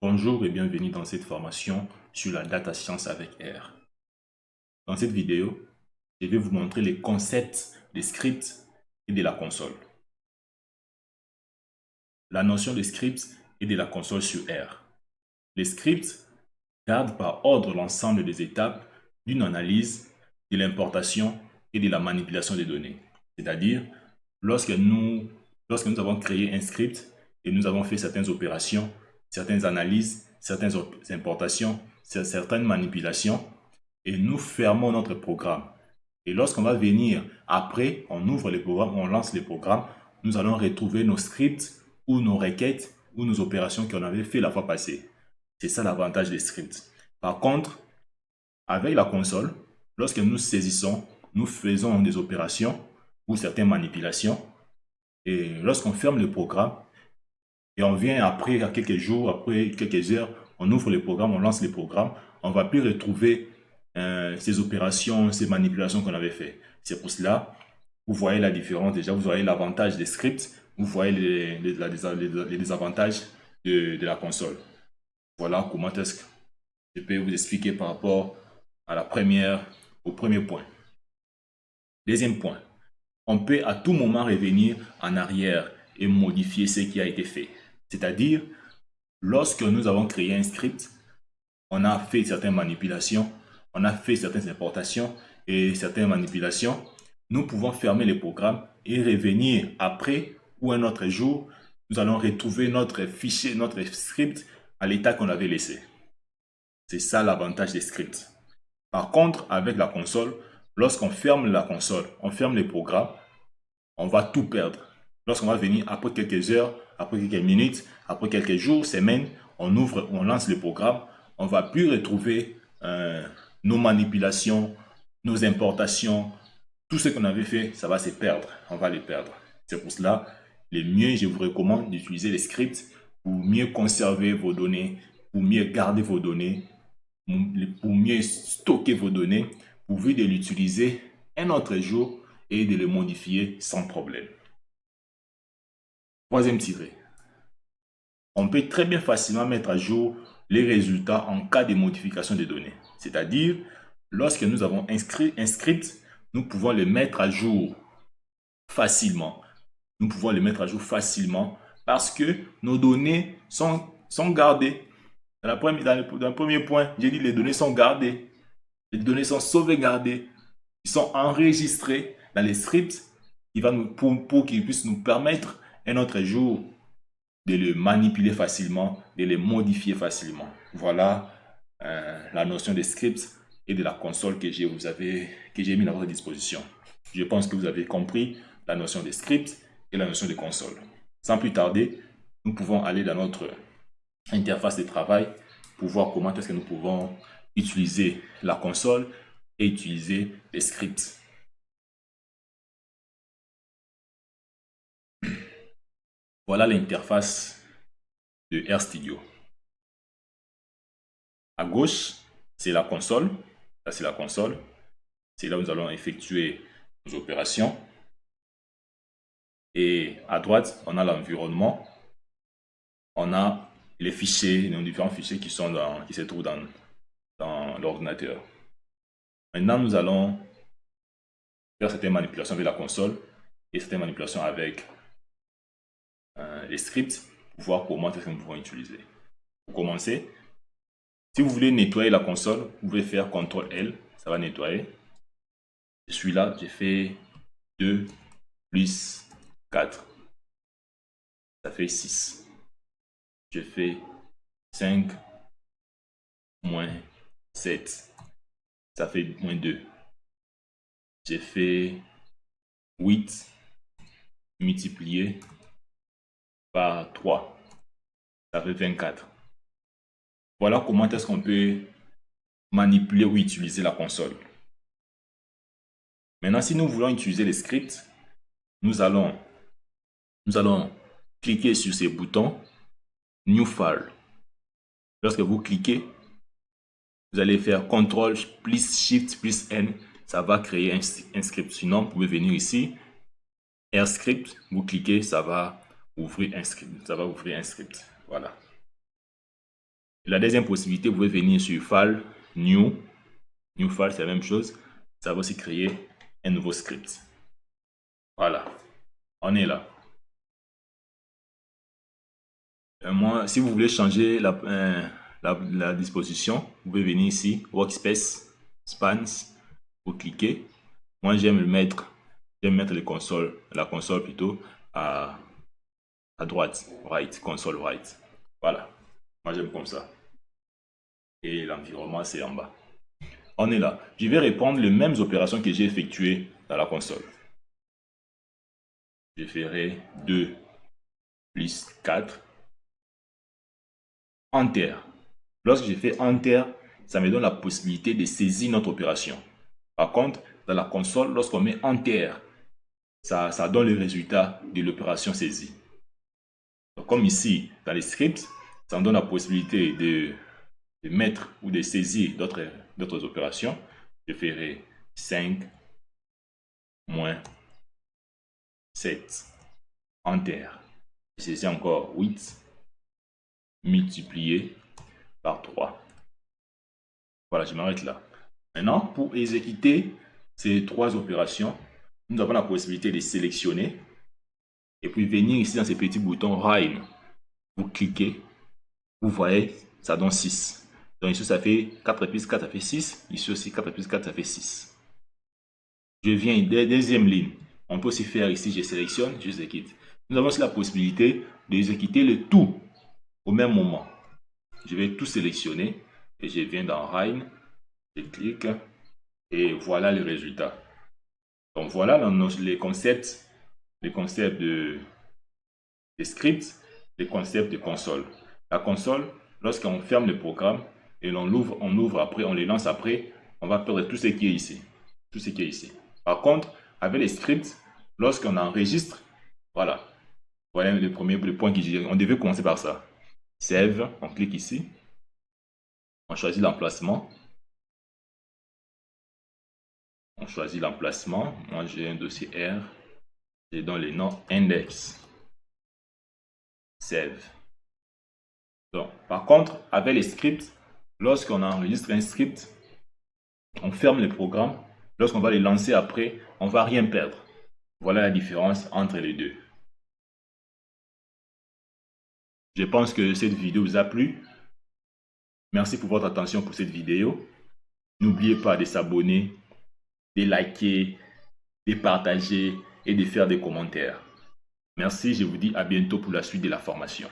Bonjour et bienvenue dans cette formation sur la data science avec R. Dans cette vidéo, je vais vous montrer les concepts des scripts et de la console. La notion de scripts et de la console sur R. Les scripts gardent par ordre l'ensemble des étapes d'une analyse, de l'importation et de la manipulation des données. C'est-à-dire, lorsque nous avons créé un script et nous avons fait certaines opérations, certaines analyses, certaines importations, certaines manipulations, et nous fermons notre programme. Et lorsqu'on va venir après, on ouvre les programmes, on lance les programmes, nous allons retrouver nos scripts ou nos requêtes ou nos opérations qu'on avait fait la fois passée. C'est ça l'avantage des scripts. Par contre, avec la console, lorsque nous saisissons, nous faisons des opérations ou certaines manipulations, et lorsqu'on ferme le programme, et on vient après, à quelques jours, après quelques heures, on ouvre le programme, on lance le programme, on ne va plus retrouver ces opérations, ces manipulations qu'on avait fait. C'est pour cela, vous voyez la différence déjà, vous voyez l'avantage des scripts, vous voyez les désavantages de la console. Voilà comment est-ce que je peux vous expliquer par rapport à au premier point. Deuxième point, on peut à tout moment revenir en arrière et modifier ce qui a été fait. C'est-à-dire, lorsque nous avons créé un script, on a fait certaines manipulations, on a fait certaines importations et certaines manipulations, nous pouvons fermer le programme et revenir après ou un autre jour, nous allons retrouver notre fichier, notre script à l'état qu'on avait laissé. C'est ça l'avantage des scripts. Par contre, avec la console, lorsqu'on ferme la console, on ferme les programmes, on va tout perdre. Lorsqu'on va venir après quelques heures, après quelques minutes, après quelques jours, semaines, on ouvre, on lance le programme, on ne va plus retrouver nos manipulations, nos importations, tout ce qu'on avait fait, ça va se perdre, on va les perdre. C'est pour cela, le mieux, je vous recommande d'utiliser les scripts pour mieux conserver vos données, pour mieux garder vos données, pour mieux stocker vos données, pour de l'utiliser un autre jour et de le modifier sans problème. Troisième tiré. On peut très bien facilement mettre à jour les résultats en cas de modification des données. C'est-à-dire, lorsque nous avons inscrit un script, nous pouvons le mettre à jour facilement. Nous pouvons le mettre à jour facilement parce que nos données sont gardées. Dans le premier point, j'ai dit les données sont gardées. Les données sont sauvegardées. Ils sont enregistrés dans les scripts pour qu'ils puissent nous permettre un autre jour de le manipuler facilement, de le modifier facilement. Voilà la notion des scripts et de la console que j'ai mis à votre disposition. Je pense que vous avez compris la notion des scripts et la notion de console. Sans plus tarder, nous pouvons aller dans notre interface de travail pour voir comment est-ce que nous pouvons utiliser la console et utiliser les scripts. Voilà l'interface de RStudio. À gauche, c'est la console. Là, c'est la console. C'est là où nous allons effectuer nos opérations. Et à droite, on a l'environnement. On a les fichiers, les différents fichiers qui se trouvent dans l'ordinateur. Maintenant, nous allons faire certaines manipulations avec la console et certaines manipulations avec les scripts pour voir comment est-ce que nous pouvons utiliser. Pour commencer, si vous voulez nettoyer la console, vous pouvez faire CTRL-L, ça va nettoyer. Je suis là, j'ai fait 2 plus 4, ça fait 6. Je fais 5 moins 7, ça fait moins 2. J'ai fait 8 multiplié par 3, ça fait 24. Voilà comment est-ce qu'on peut manipuler ou utiliser la console. Maintenant, si nous voulons utiliser les scripts, nous allons cliquer sur ces boutons New File. Lorsque vous cliquez, vous allez faire CTRL plus Shift plus N, ça va créer un script. Sinon, vous pouvez venir ici, RScript, vous cliquez, ça va ouvrir un script. Voilà. La deuxième possibilité, vous pouvez venir sur File, New File, c'est la même chose. Ça va aussi créer un nouveau script. Voilà, on est là. Moi, si vous voulez changer la disposition, vous pouvez venir ici, Workspace, Spans, vous cliquez. Moi, j'aime mettre la console plutôt à droite, right, console right. Voilà, moi j'aime comme ça. Et l'environnement, c'est en bas. On est là. Je vais répondre les mêmes opérations que j'ai effectuées dans la console. Je ferai 2 plus 4. Enter. Lorsque je fais Enter, ça me donne la possibilité de saisir notre opération. Par contre, dans la console, lorsqu'on met Enter, ça donne le résultat de l'opération saisie. Donc, comme ici, dans les scripts, ça me donne la possibilité de mettre ou de saisir d'autres opérations. Je ferai 5 moins 7. Enter. Je saisis encore 8 multiplié par 3. Voilà, je m'arrête là. Maintenant, pour exécuter ces 3 opérations, nous avons la possibilité de sélectionner et puis venir ici dans ces petits boutons Run. Vous cliquez, vous voyez, ça donne 6. Donc ici, ça fait 4 plus 4, ça fait 6. Ici aussi, 4 plus 4, ça fait 6. Je viens deuxième ligne. On peut aussi faire ici, je sélectionne, j'exécute. Nous avons aussi la possibilité d'exécuter le tout au même moment. Je vais tout sélectionner et je viens dans Run, je clique et voilà le résultat. Donc voilà les concepts de script, les concepts de console. La console, lorsqu'on ferme le programme et on ouvre après, on les lance après, on va perdre tout ce qui est ici. Tout ce qui est ici. Par contre, avec les scripts, lorsqu'on enregistre, voilà. Voilà le premier point on devait commencer par ça. Save, on clique ici. On choisit l'emplacement. On choisit l'emplacement. Moi, j'ai un dossier R. Et dans les noms index. Save. Donc, par contre, avec les scripts, lorsqu'on enregistre un script, on ferme le programme. Lorsqu'on va les lancer après, on ne va rien perdre. Voilà la différence entre les deux. Je pense que cette vidéo vous a plu. Merci pour votre attention pour cette vidéo. N'oubliez pas de s'abonner, de liker, de partager et de faire des commentaires. Merci, je vous dis à bientôt pour la suite de la formation.